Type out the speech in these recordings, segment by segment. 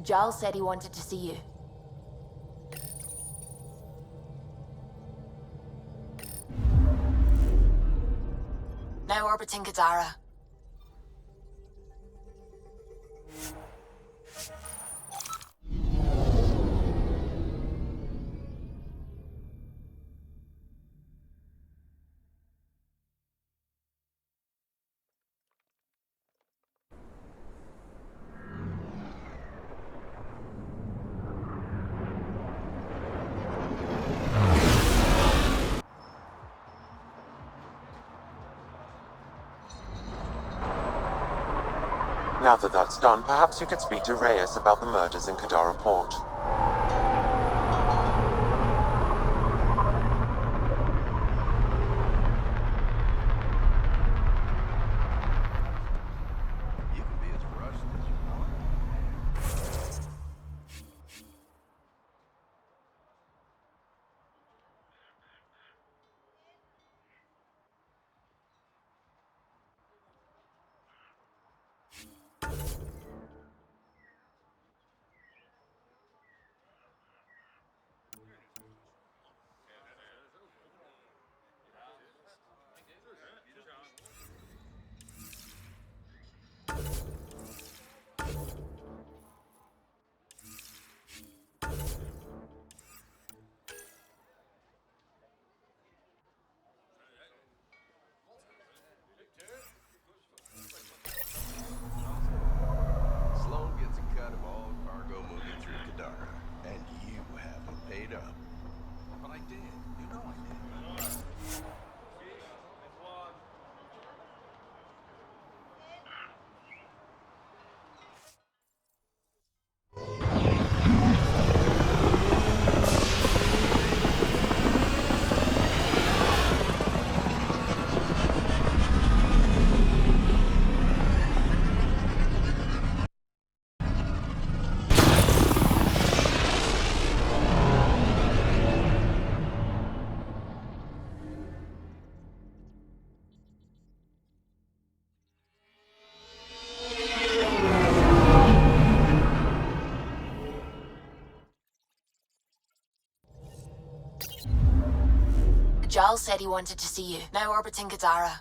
Giles said he wanted to see you. Now orbiting Kadara. Now that that's done, perhaps you could speak to Reyes about the murders in Kadara Port. You can be as rushed as you want. Sloan gets a cut of all cargo moving through Kadara, and you haven't paid up. But I did. You know I did. Giles said he wanted to see you. Now orbiting Kadara.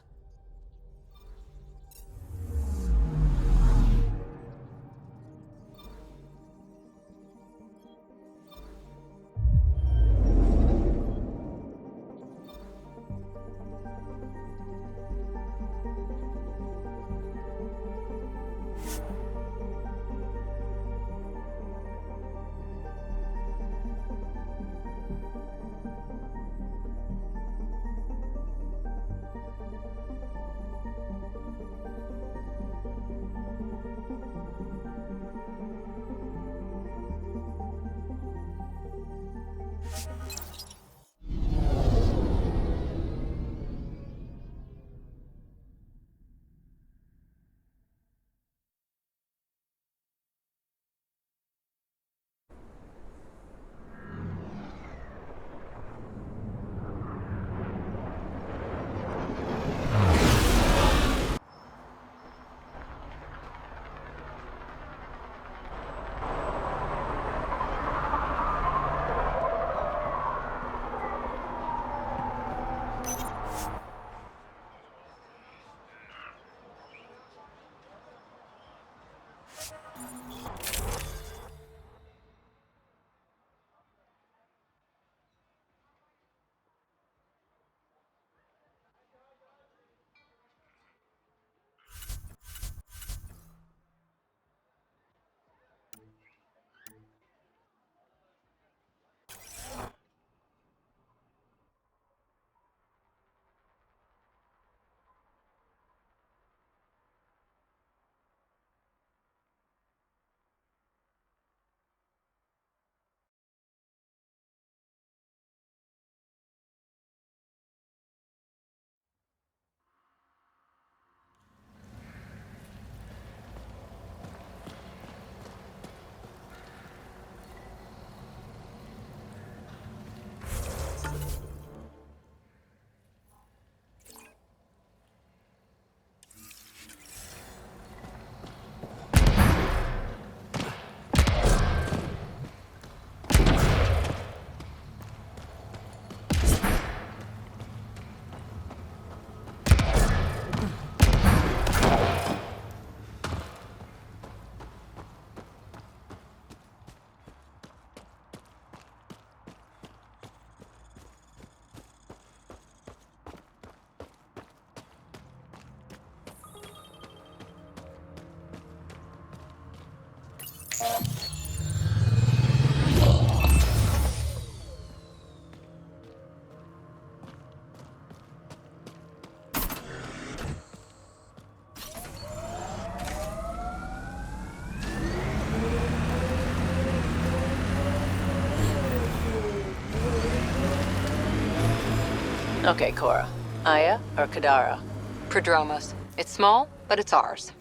Okay, Cora. Aya or Kadara? Prodromos. It's small, but it's ours.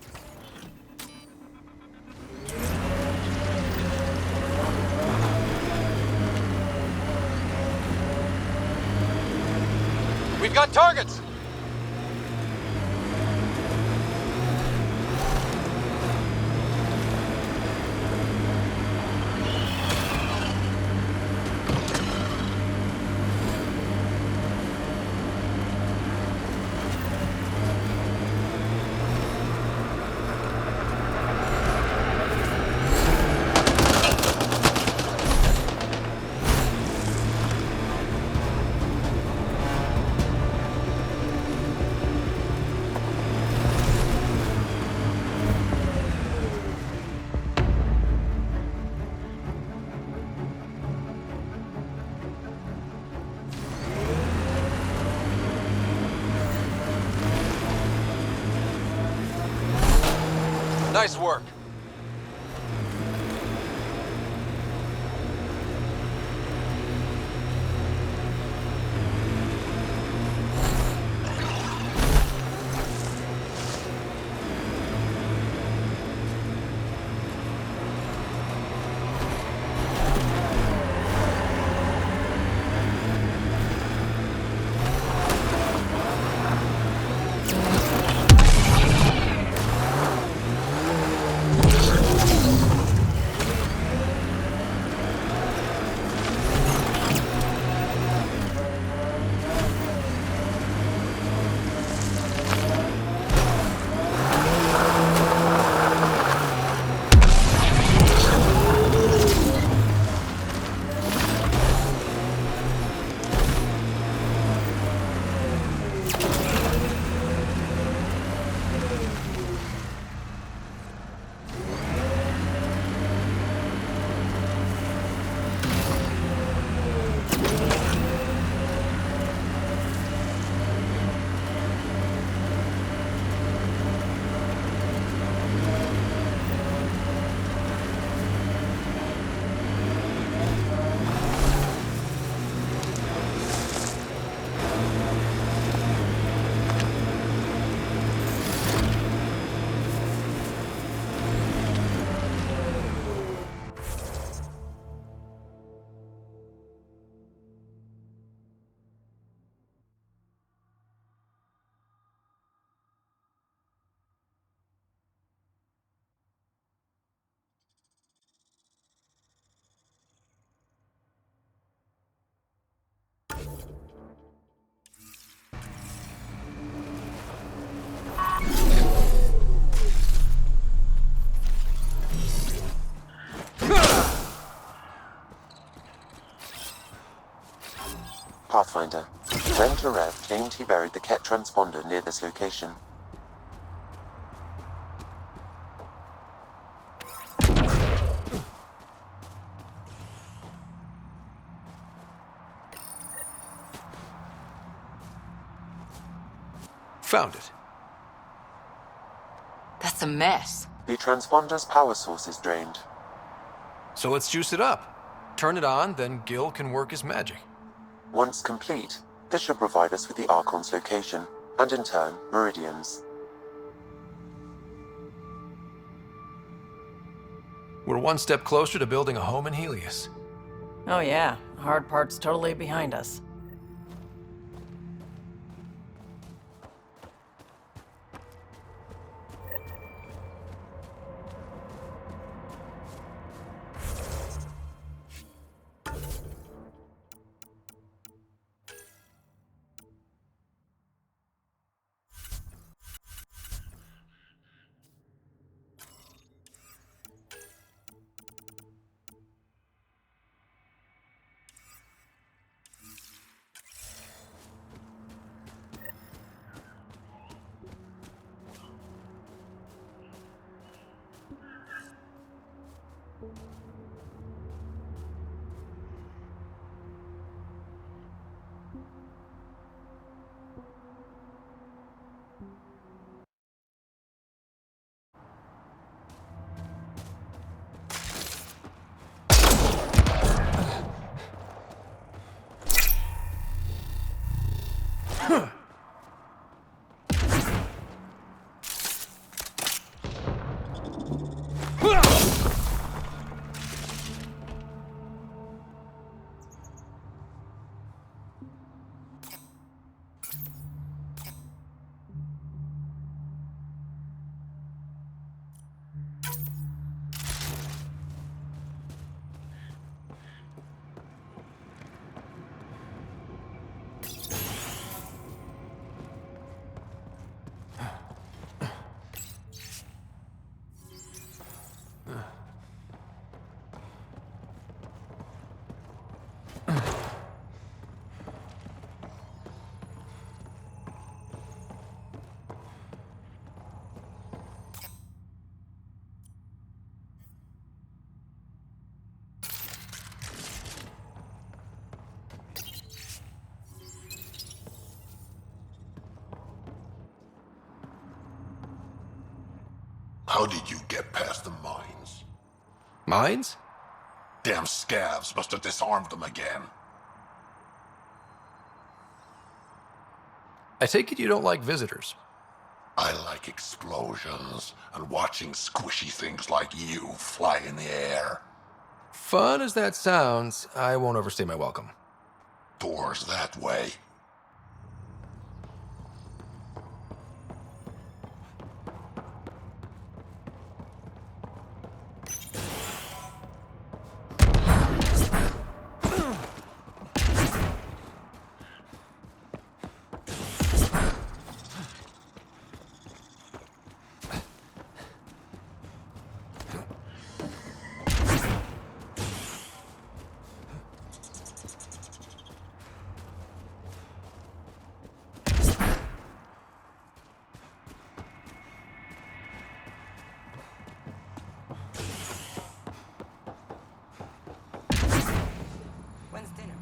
We've got targets! Nice work. Pathfinder. Ranger Rev claimed he buried the Ket transponder near this location. Found it. That's a mess. The transponder's power source is drained. So let's juice it up. Turn it on, then Gil can work his magic. Once complete, this should provide us with the Archon's location, and in turn, Meridian's. We're one step closer to building a home in Helios. Oh yeah, the hard part's totally behind us. How did you get past the mines? Mines? Damn scavs must have disarmed them again. I take it you don't like visitors. I like explosions and watching squishy things like you fly in the air. Fun as that sounds, I won't overstay my welcome. Doors that way. When's dinner?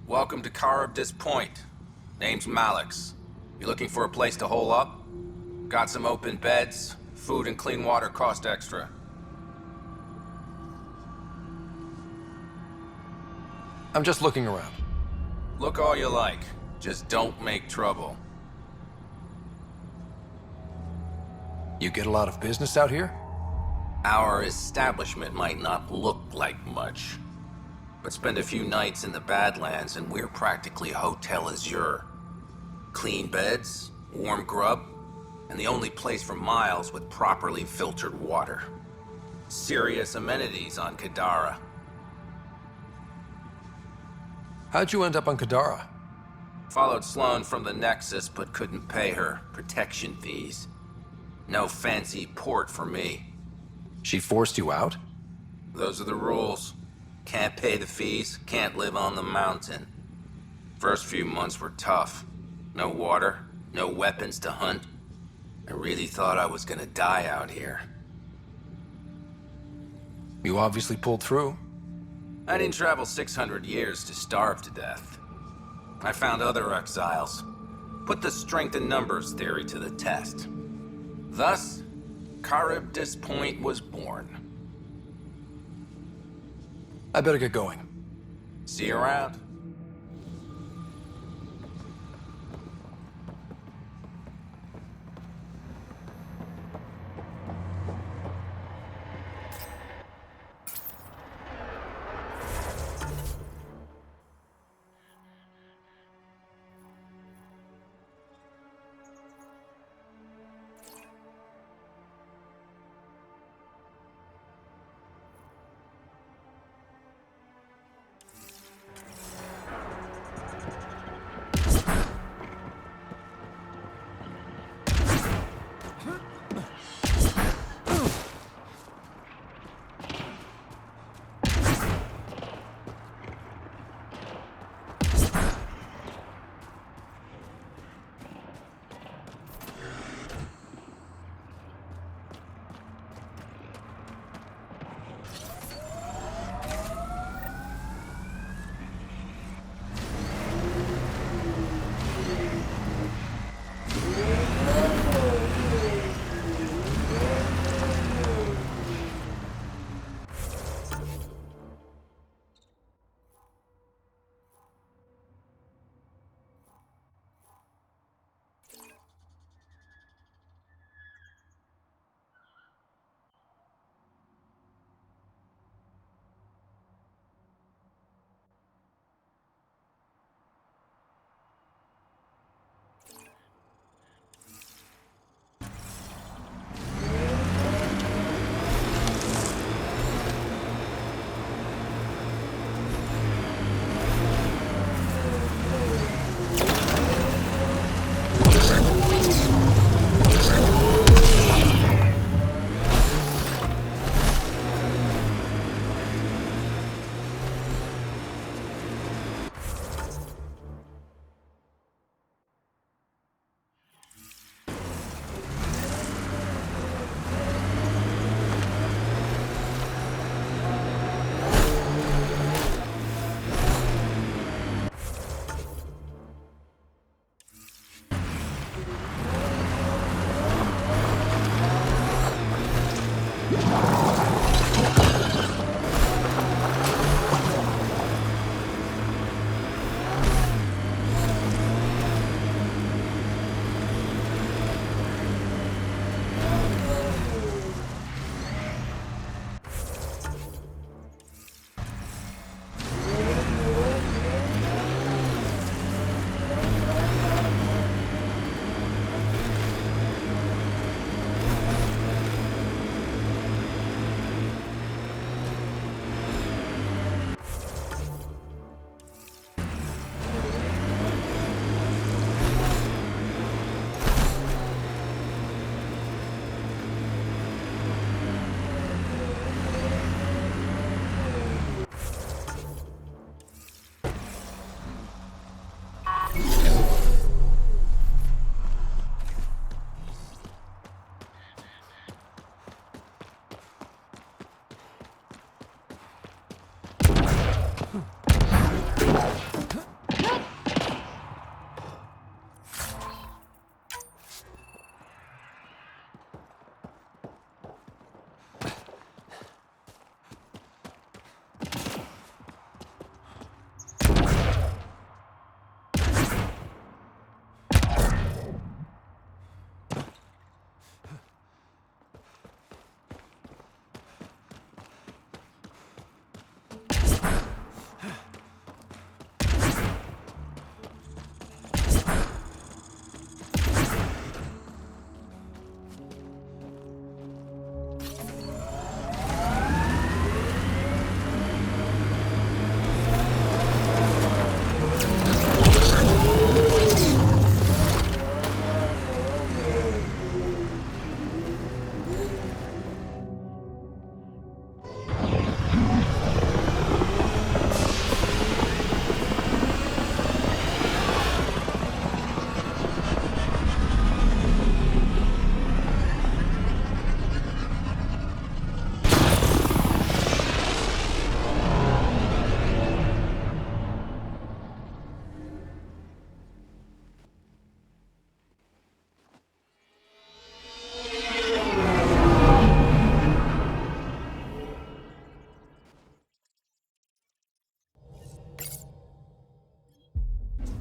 Welcome to Caribdis Point. Name's Malix. You looking for a place to hole up? Got some open beds. Food and clean water cost extra. I'm just looking around. Look all you like. Just don't make trouble. You get a lot of business out here? Our establishment might not look like much, but spend a few nights in the Badlands and we're practically Hotel Azure. Clean beds, warm grub, and the only place for miles with properly filtered water. Serious amenities on Kadara. How'd you end up on Kadara? Followed Sloan from the Nexus, but couldn't pay her protection fees. No fancy port for me. She forced you out? Those are the rules. Can't pay the fees, can't live on the mountain. First few months were tough. No water, no weapons to hunt. I really thought I was gonna die out here. You obviously pulled through. I didn't travel 600 years to starve to death. I found other exiles. Put the strength in numbers theory to the test. Thus, Caribdis Point was born. I better get going. See you around.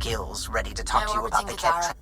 Gil's ready to talk Now to you about orbiting the Gadara. cat.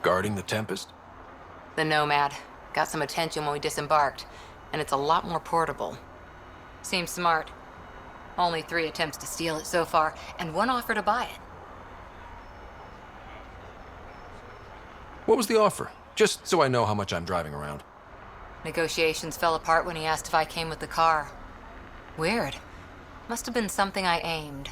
Guarding the Tempest? The Nomad. Got some attention when we disembarked, and it's a lot more portable. Seems smart. Only 3 attempts to steal it so far, and 1 offer to buy it. What was the offer? Just so I know how much I'm driving around. Negotiations fell apart when he asked if I came with the car. Weird. Must have been something I aimed.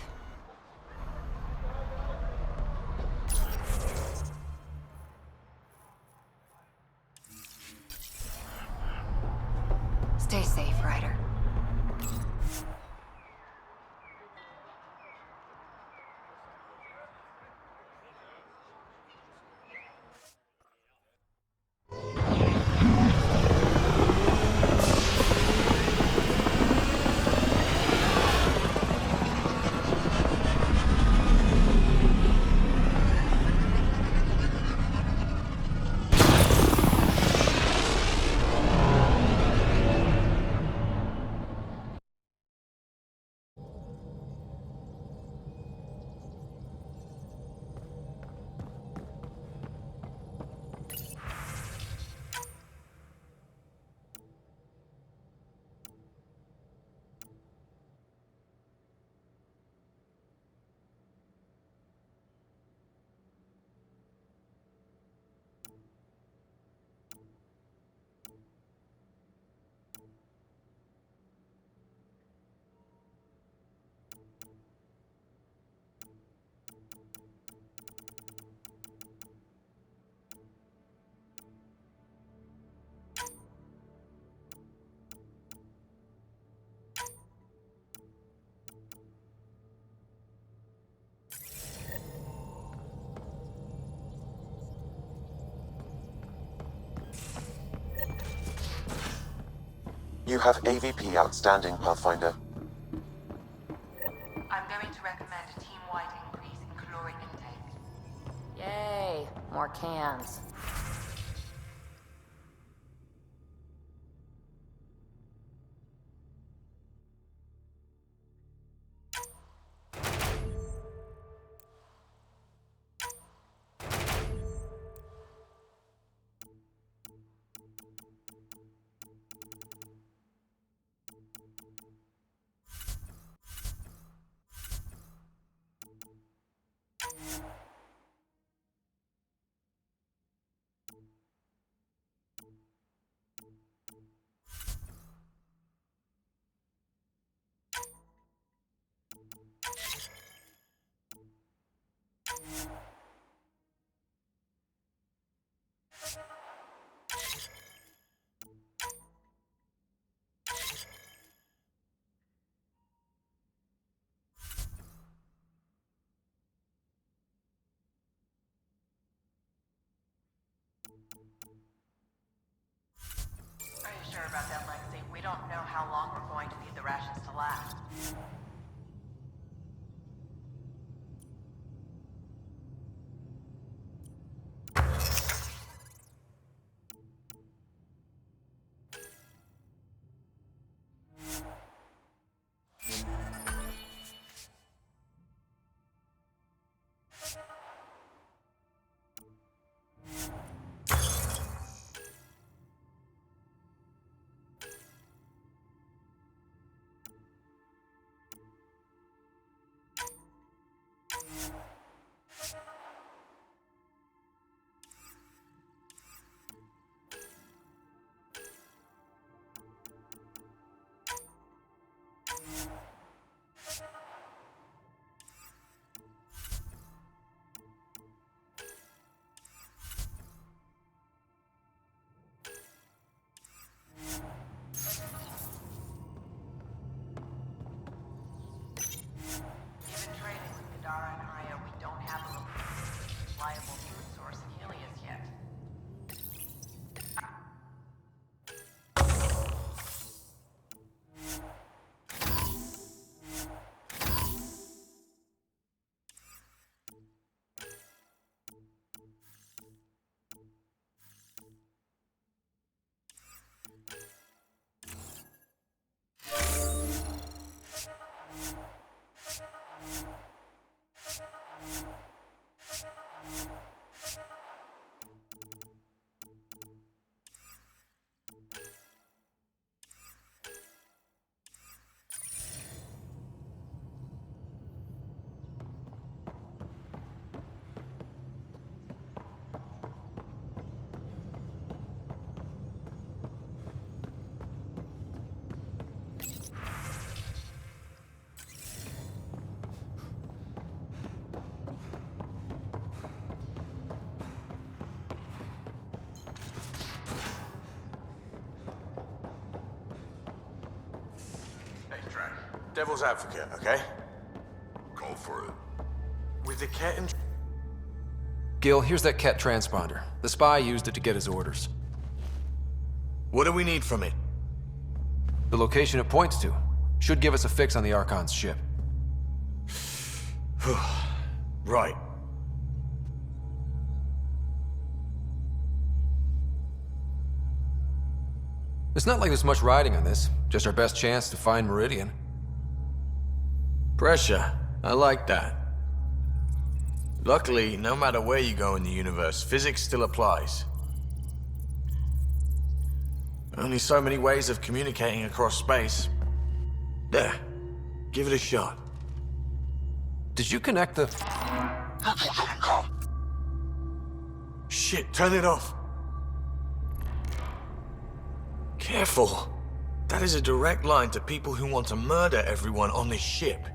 Stay safe, Ryder. You have AVP outstanding, Pathfinder. I'm going to recommend a team-wide increase in caloric intake. Yay! More cans. last. Given trading with Kadara and Aya, we don't have a reliable food source in Helios yet. Devil's advocate, okay? Go for it. With the Ket and... Gil, here's that Ket transponder. The spy used it to get his orders. What do we need from it? The location it points to should give us a fix on the Archon's ship. Right. It's not like there's much riding on this. Just our best chance to find Meridian. Pressure. I like that. Luckily, no matter where you go in the universe, physics still applies. Only so many ways of communicating across space. There. Give it a shot. Did you connect the... Shit, turn it off. Careful. That is a direct line to people who want to murder everyone on this ship.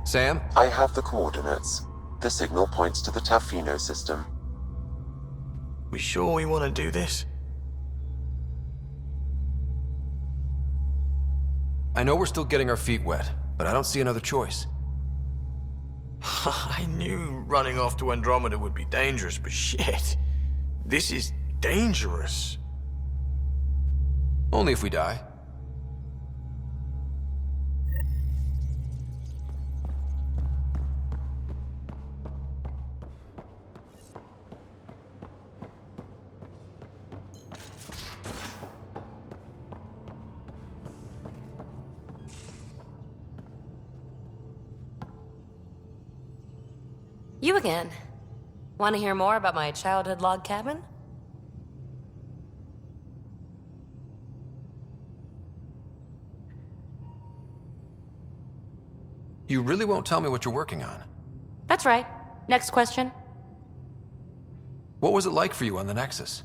Sam? I have the coordinates. The signal points to the Tafino system. We sure we want to do this? I know we're still getting our feet wet, but I don't see another choice. I knew running off to Andromeda would be dangerous, but shit. This is dangerous. Only if we die. You again. Want to hear more about my childhood log cabin? You really won't tell me what you're working on? That's right. Next question. What was it like for you on the Nexus?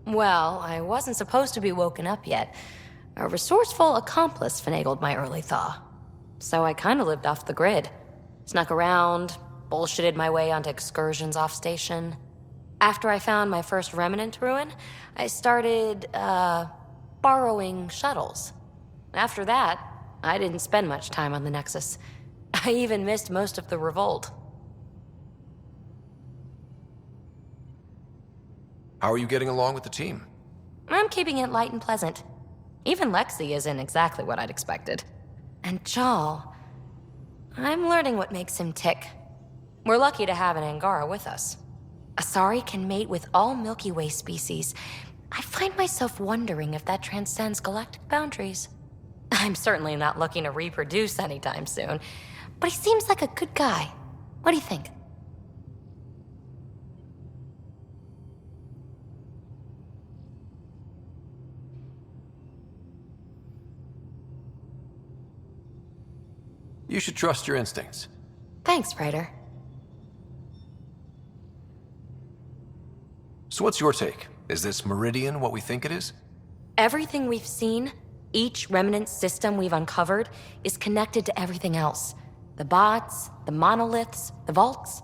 Well, I wasn't supposed to be woken up yet. A resourceful accomplice finagled my early thaw. So I kinda lived off the grid. Snuck around, bullshitted my way onto excursions off station. After I found my first remnant ruin, I started, borrowing shuttles. After that, I didn't spend much time on the Nexus. I even missed most of the revolt. How are you getting along with the team? I'm keeping it light and pleasant. Even Lexi isn't exactly what I'd expected. And Jal, I'm learning what makes him tick. We're lucky to have an Angara with us. Asari can mate with all Milky Way species. I find myself wondering if that transcends galactic boundaries. I'm certainly not looking to reproduce anytime soon, but he seems like a good guy. What do you think? You should trust your instincts. Thanks, Ryder. So what's your take? Is this Meridian what we think it is? Everything we've seen, each remnant system we've uncovered, is connected to everything else. The bots, the monoliths, the vaults.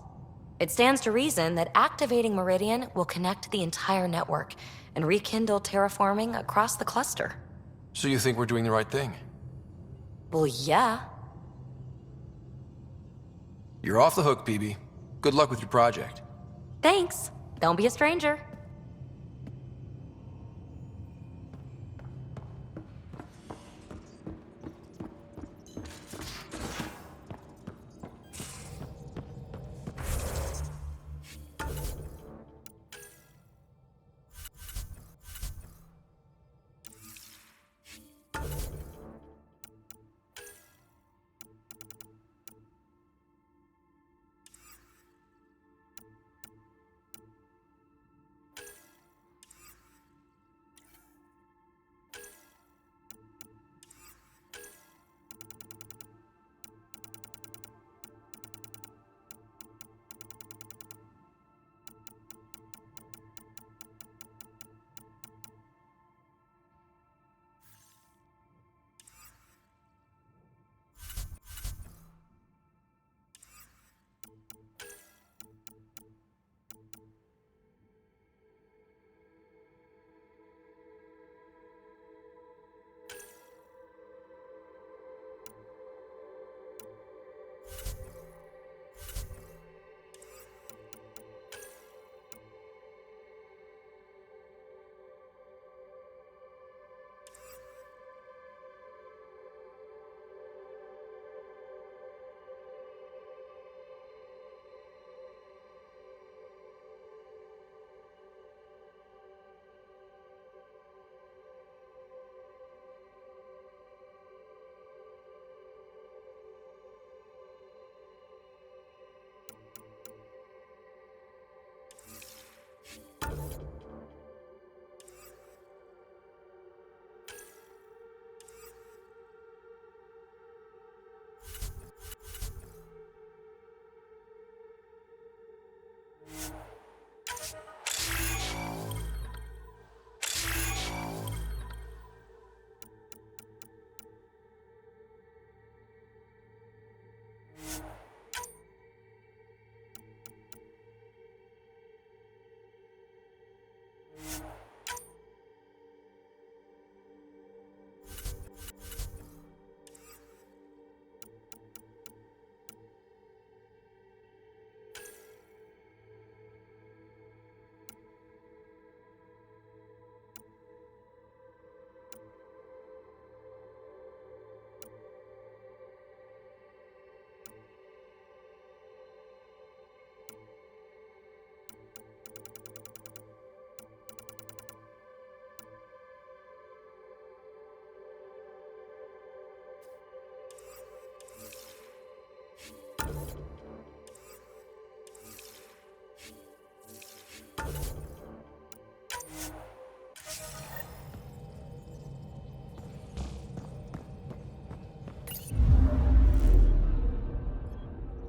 It stands to reason that activating Meridian will connect the entire network and rekindle terraforming across the cluster. So you think we're doing the right thing? Well, yeah. You're off the hook, PB. Good luck with your project. Thanks. Don't be a stranger.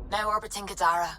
Now orbiting Kadara.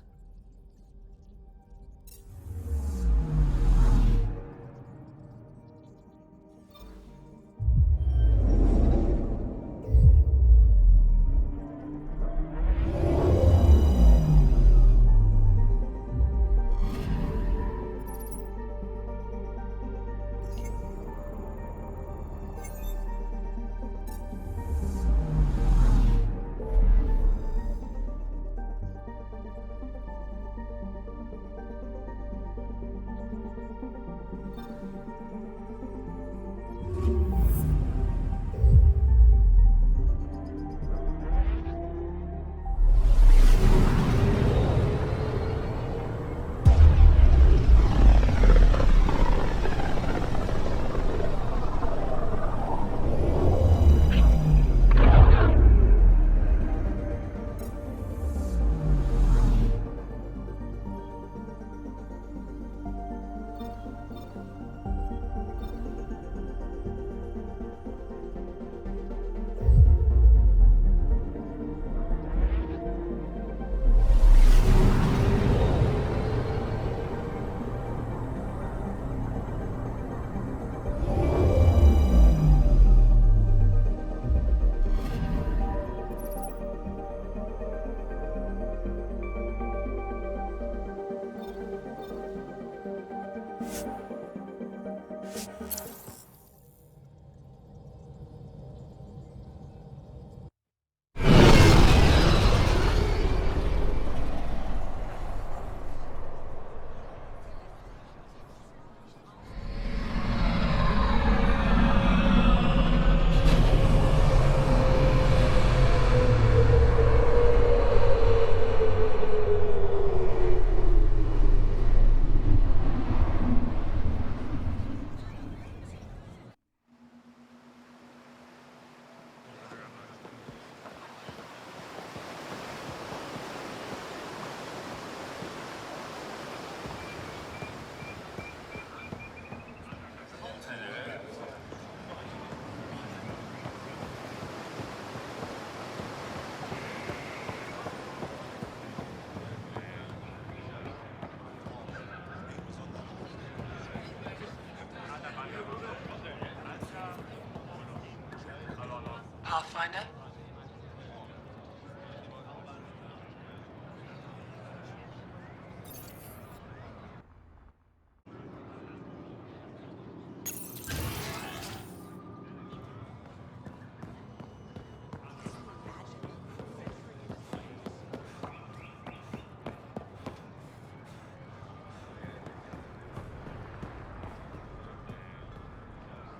Pathfinder?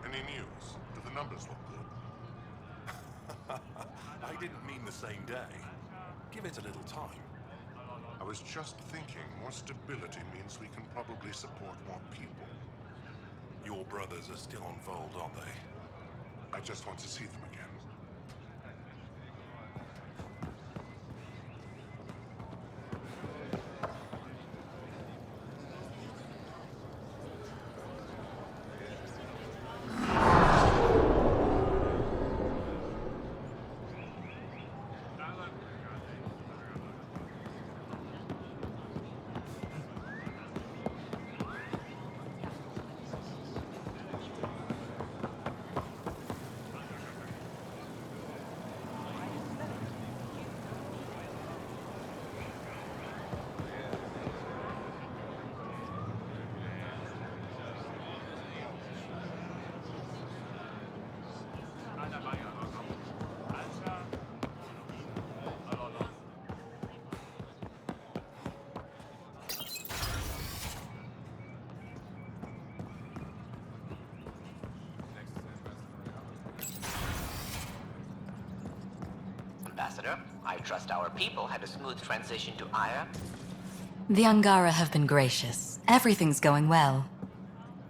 Any news? Do the numbers look good? I didn't mean the same day. Give it a little time. I was just thinking more stability means we can probably support more people. Your brothers are still on Vold, aren't they? I just want to see them again. Ambassador, I trust our people had a smooth transition to Aya. The Angara have been gracious. Everything's going well.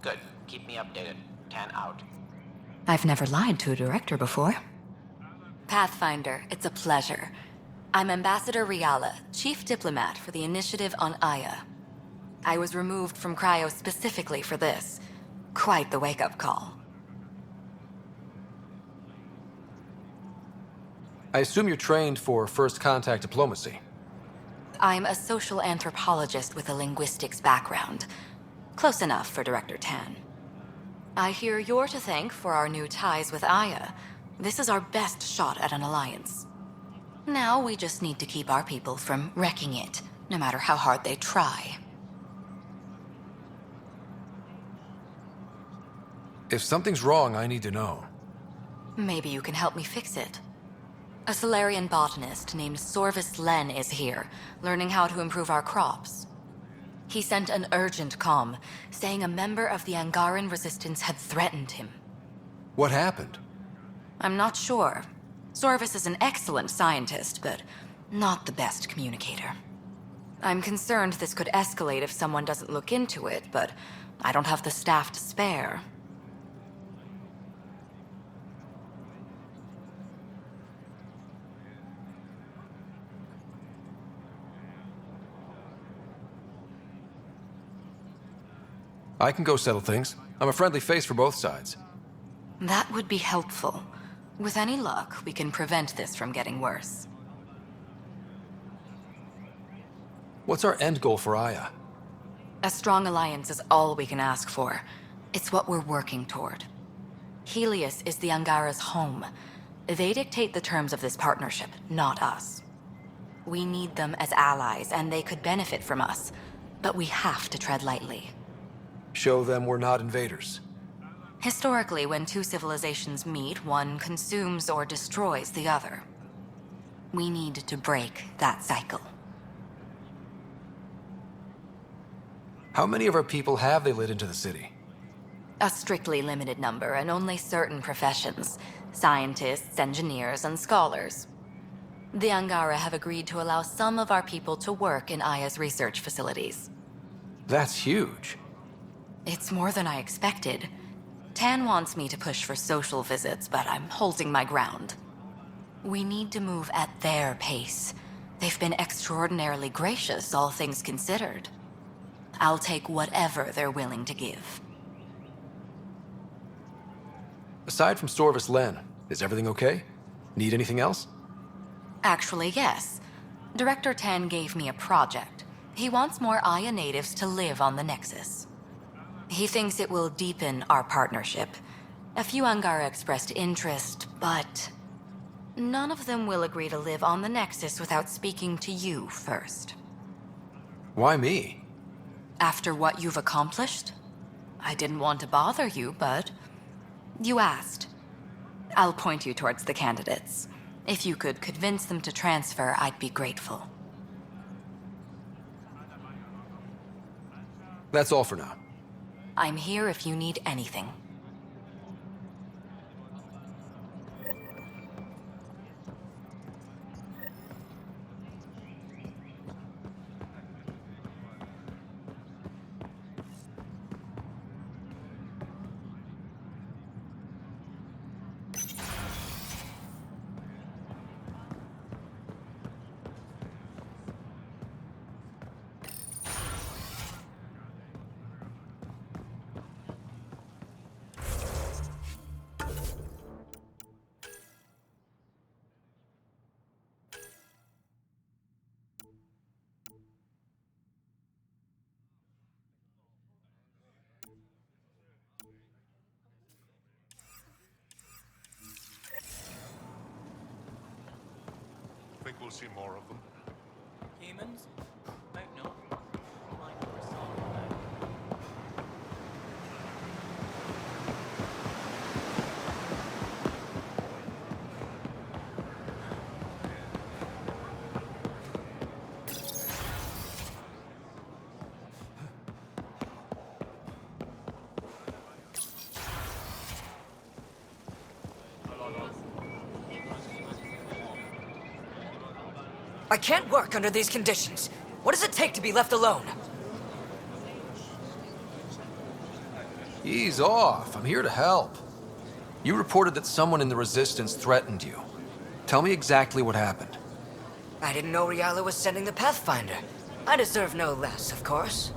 Good. Keep me updated. 10 out. I've never lied to a director before. Pathfinder, it's a pleasure. I'm Ambassador Riala, Chief Diplomat for the Initiative on Aya. I was removed from Cryo specifically for this. Quite the wake-up call. I assume you're trained for first contact diplomacy. I'm a social anthropologist with a linguistics background. Close enough for Director Tan. I hear you're to thank for our new ties with Aya. This is our best shot at an alliance. Now we just need to keep our people from wrecking it, no matter how hard they try. If something's wrong, I need to know. Maybe you can help me fix it. A Solarian botanist named Sorvis Len is here, learning how to improve our crops. He sent an urgent comm, saying a member of the Angaran resistance had threatened him. What happened? I'm not sure. Sorvis is an excellent scientist, but not the best communicator. I'm concerned this could escalate if someone doesn't look into it, but I don't have the staff to spare. I can go settle things. I'm a friendly face for both sides. That would be helpful. With any luck, we can prevent this from getting worse. What's our end goal for Aya? A strong alliance is all we can ask for. It's what we're working toward. Helios is the Angara's home. They dictate the terms of this partnership, not us. We need them as allies, and they could benefit from us. But we have to tread lightly. Show them we're not invaders. Historically, when two civilizations meet, one consumes or destroys the other. We need to break that cycle. How many of our people have they let into the city? A strictly limited number, and only certain professions. Scientists, engineers, and scholars. The Angara have agreed to allow some of our people to work in Aya's research facilities. That's huge. It's more than I expected. Tan wants me to push for social visits, but I'm holding my ground. We need to move at their pace. They've been extraordinarily gracious, all things considered. I'll take whatever they're willing to give. Aside from Sorvis Len, is everything okay? Need anything else? Actually, yes. Director Tan gave me a project. He wants more Aya natives to live on the Nexus. He thinks it will deepen our partnership. A few Angara expressed interest, but None of them will agree to live on the Nexus without speaking to you first. Why me? After what you've accomplished? I didn't want to bother you, but you asked. I'll point you towards the candidates. If you could convince them to transfer, I'd be grateful. That's all for now. I'm here if you need anything. Think we'll see more of them? Humans? Hope not. I can't work under these conditions. What does it take to be left alone? Ease off. I'm here to help. You reported that someone in the Resistance threatened you. Tell me exactly what happened. I didn't know Riala was sending the Pathfinder. I deserve no less, of course.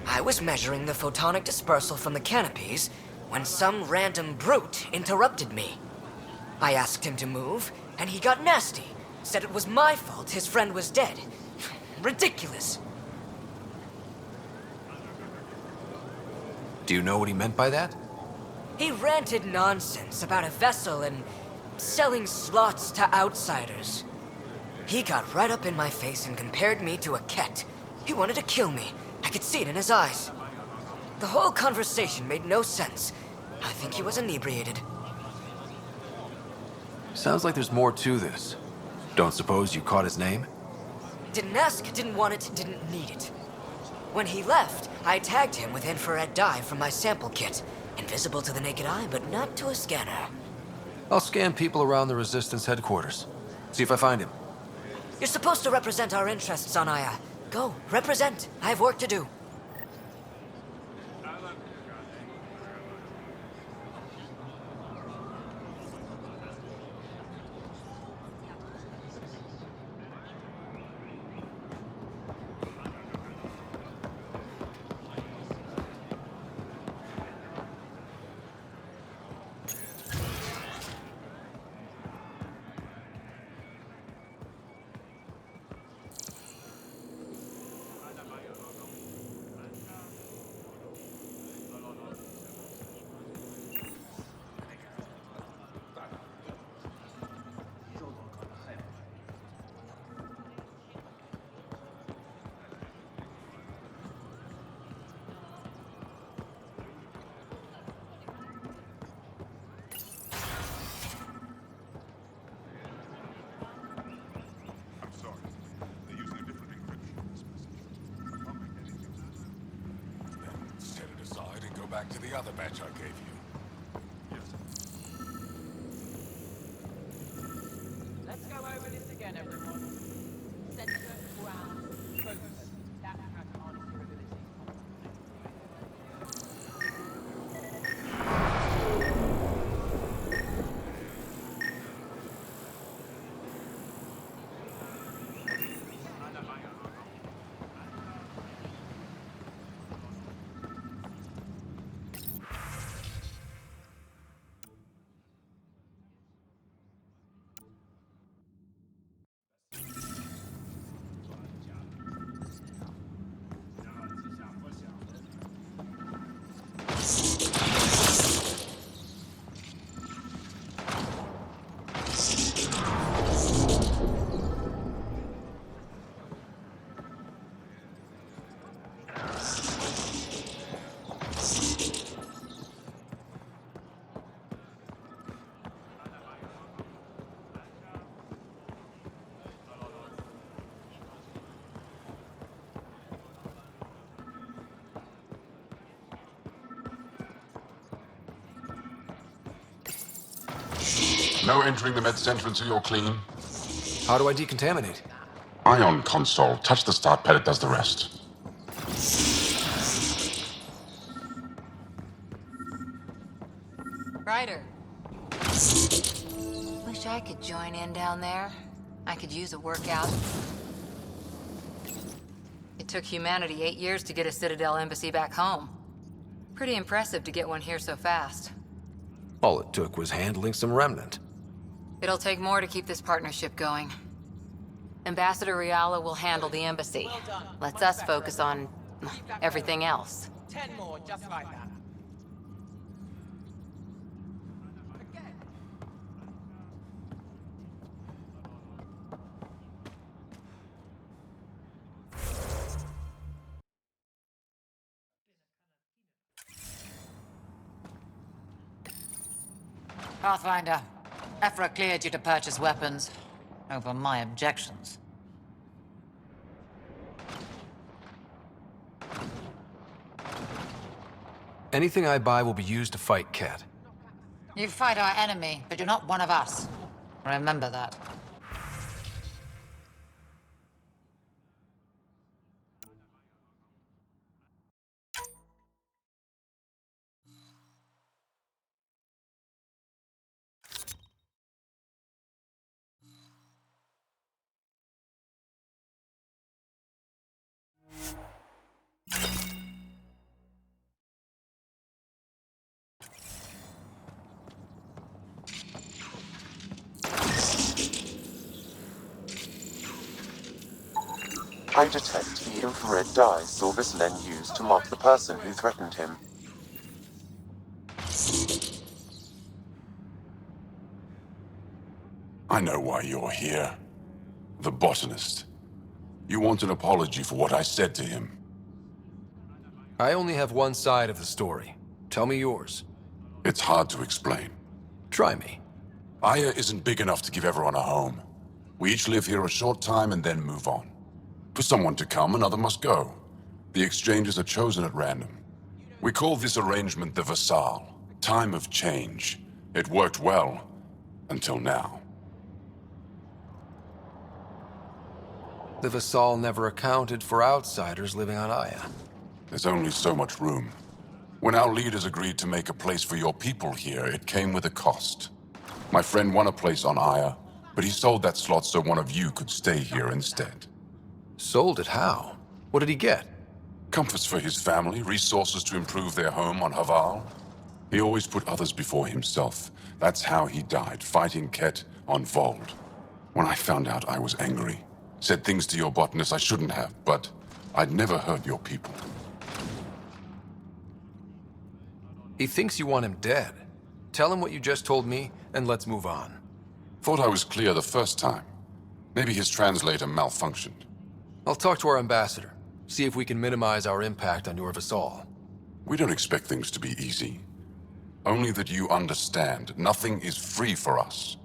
I was measuring the photonic dispersal from the canopies when some random brute interrupted me. I asked him to move, and he got nasty. Said it was my fault his friend was dead. Ridiculous. Do you know what he meant by that? He ranted nonsense about a vessel and selling slots to outsiders. He got right up in my face and compared me to a cat. He wanted to kill me. I could see it in his eyes. The whole conversation made no sense. I think he was inebriated. Sounds like there's more to this. Don't suppose you caught his name? Didn't ask, didn't want it, didn't need it. When he left, I tagged him with infrared dye from my sample kit. Invisible to the naked eye, but not to a scanner. I'll scan people around the Resistance headquarters. See if I find him. You're supposed to represent our interests on Aya. Go, represent. I have work to do. I'm sorry. They're using a different encryption on this message. I can't make anything out. Then set it aside and go back to the other batch I gave you. Yes. Let's go over this again, everyone. Center, ground, focus. That has answerability. No entering the med center until you're clean. How do I decontaminate? Ion console. Touch the start pad, it does the rest. Ryder. Wish I could join in down there. I could use a workout. It took humanity 8 years to get a Citadel embassy back home. Pretty impressive to get one here so fast. All it took was handling some remnant. It'll take more to keep this partnership going. Ambassador Riala will handle the embassy. Lets us focus on everything else. 10 more, just like that. Pathfinder, Ephra cleared you to purchase weapons, over my objections. Anything I buy will be used to fight Cat. You fight our enemy, but you're not one of us. Remember that. I detect the infrared dye Silvis Len used to mark the person who threatened him. I know why you're here. The botanist. You want an apology for what I said to him. I only have one side of the story. Tell me yours. It's hard to explain. Try me. Aya isn't big enough to give everyone a home. We each live here a short time and then move on. For someone to come, another must go. The exchanges are chosen at random. We call this arrangement the Vassal. Time of change. It worked well, until now. The Vassal never accounted for outsiders living on Aya. There's only so much room. When our leaders agreed to make a place for your people here, it came with a cost. My friend won a place on Aya, but he sold that slot so one of you could stay here instead. Sold it how? What did he get? Comforts for his family, resources to improve their home on Haval. He always put others before himself. That's how he died, fighting Ket on Vold. When I found out, I was angry. Said things to your botanist I shouldn't have, but I'd never hurt your people. He thinks you want him dead. Tell him what you just told me, and let's move on. Thought I was clear the first time. Maybe his translator malfunctioned. I'll talk to our ambassador. See if we can minimize our impact on your Vassal. We don't expect things to be easy. Only that you understand, nothing is free for us.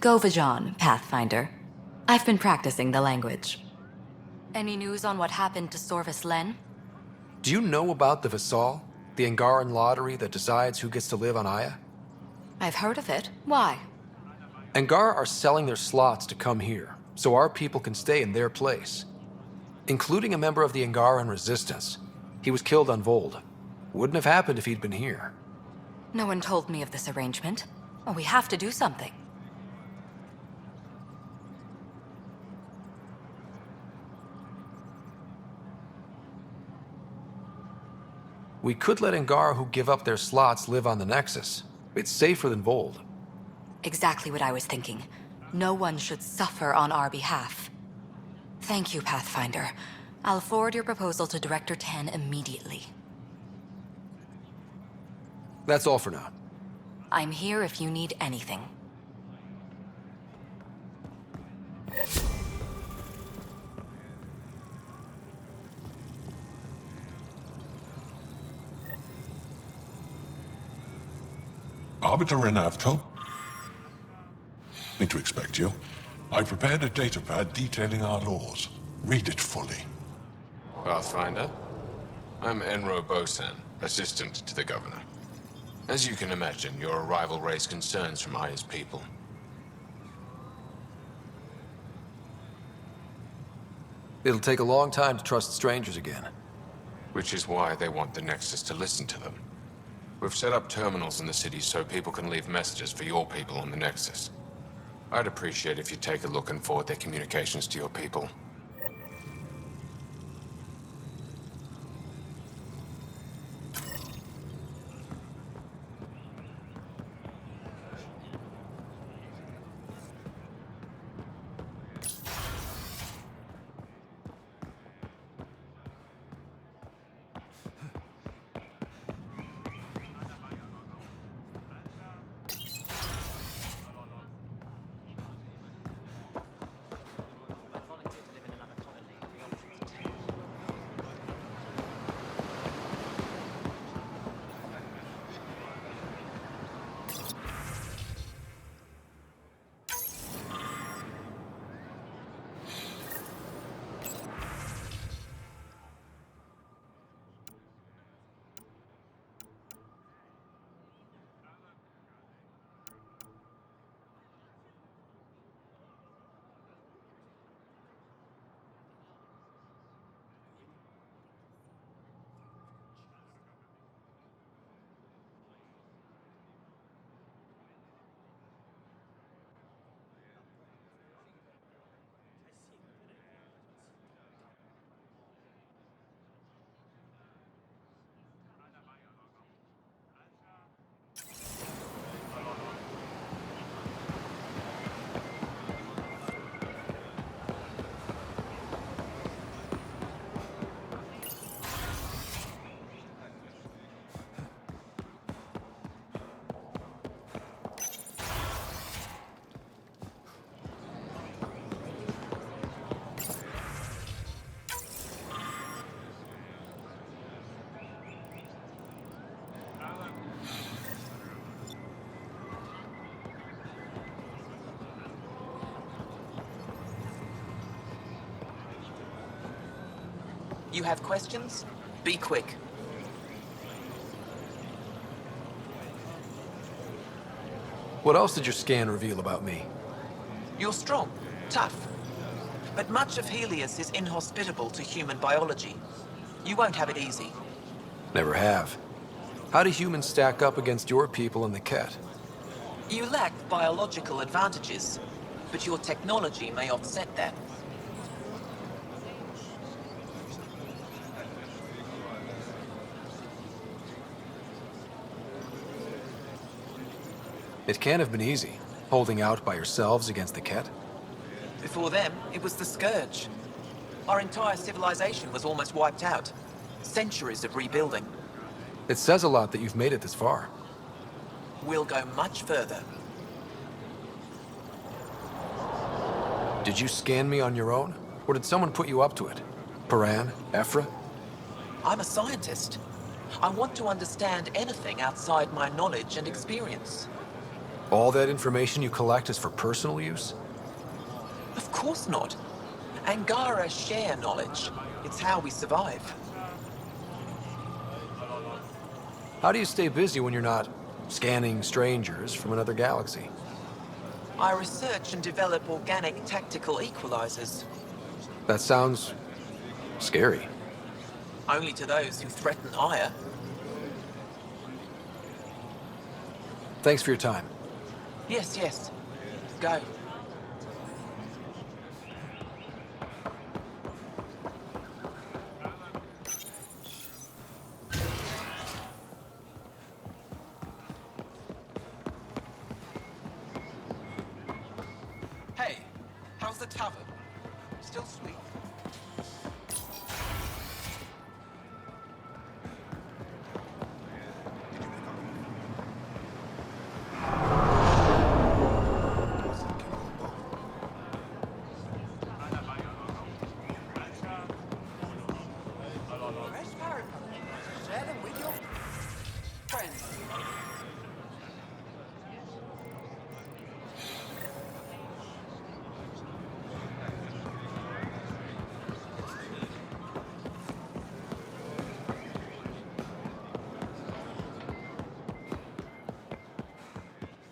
Govajon, Pathfinder. I've been practicing the language. Any news on what happened to Sorvis Len? Do you know about the Vassal? The Angaran lottery that decides who gets to live on Aya? I've heard of it. Why? Angar are selling their slots to come here, so our people can stay in their place. Including a member of the Angaran resistance. He was killed on Vold. Wouldn't have happened if he'd been here. No one told me of this arrangement. Well, we have to do something. We could let Angar who give up their slots live on the Nexus. It's safer than Vold. Exactly what I was thinking. No one should suffer on our behalf. Thank you, Pathfinder. I'll forward your proposal to Director Tan immediately. That's all for now. I'm here if you need anything. Arbiter Renavto? Need to expect you. I prepared a datapad detailing our laws. Read it fully. Pathfinder, I'm Enro Bosan, assistant to the governor. As you can imagine, your arrival raised concerns from Aya's people. It'll take a long time to trust strangers again. Which is why they want the Nexus to listen to them. We've set up terminals in the city so people can leave messages for your people on the Nexus. I'd appreciate if you take a look and forward their communications to your people. You have questions? Be quick. What else did your scan reveal about me? You're strong, tough. But much of Helios is inhospitable to human biology. You won't have it easy. Never have. How do humans stack up against your people in the Ket? You lack biological advantages, but your technology may offset that. It can't have been easy, holding out by yourselves against the Ket. Before them, it was the Scourge. Our entire civilization was almost wiped out. Centuries of rebuilding. It says a lot that you've made it this far. We'll go much further. Did you scan me on your own? Or did someone put you up to it? Paran? Ephra? I'm a scientist. I want to understand anything outside my knowledge and experience. All that information you collect is for personal use? Of course not. Angara share knowledge. It's how we survive. How do you stay busy when you're not scanning strangers from another galaxy? I research and develop organic tactical equalizers. That sounds scary. Only to those who threaten ire. Thanks for your time. Yes, yes. Go. Hey, how's the tavern? Still sweet?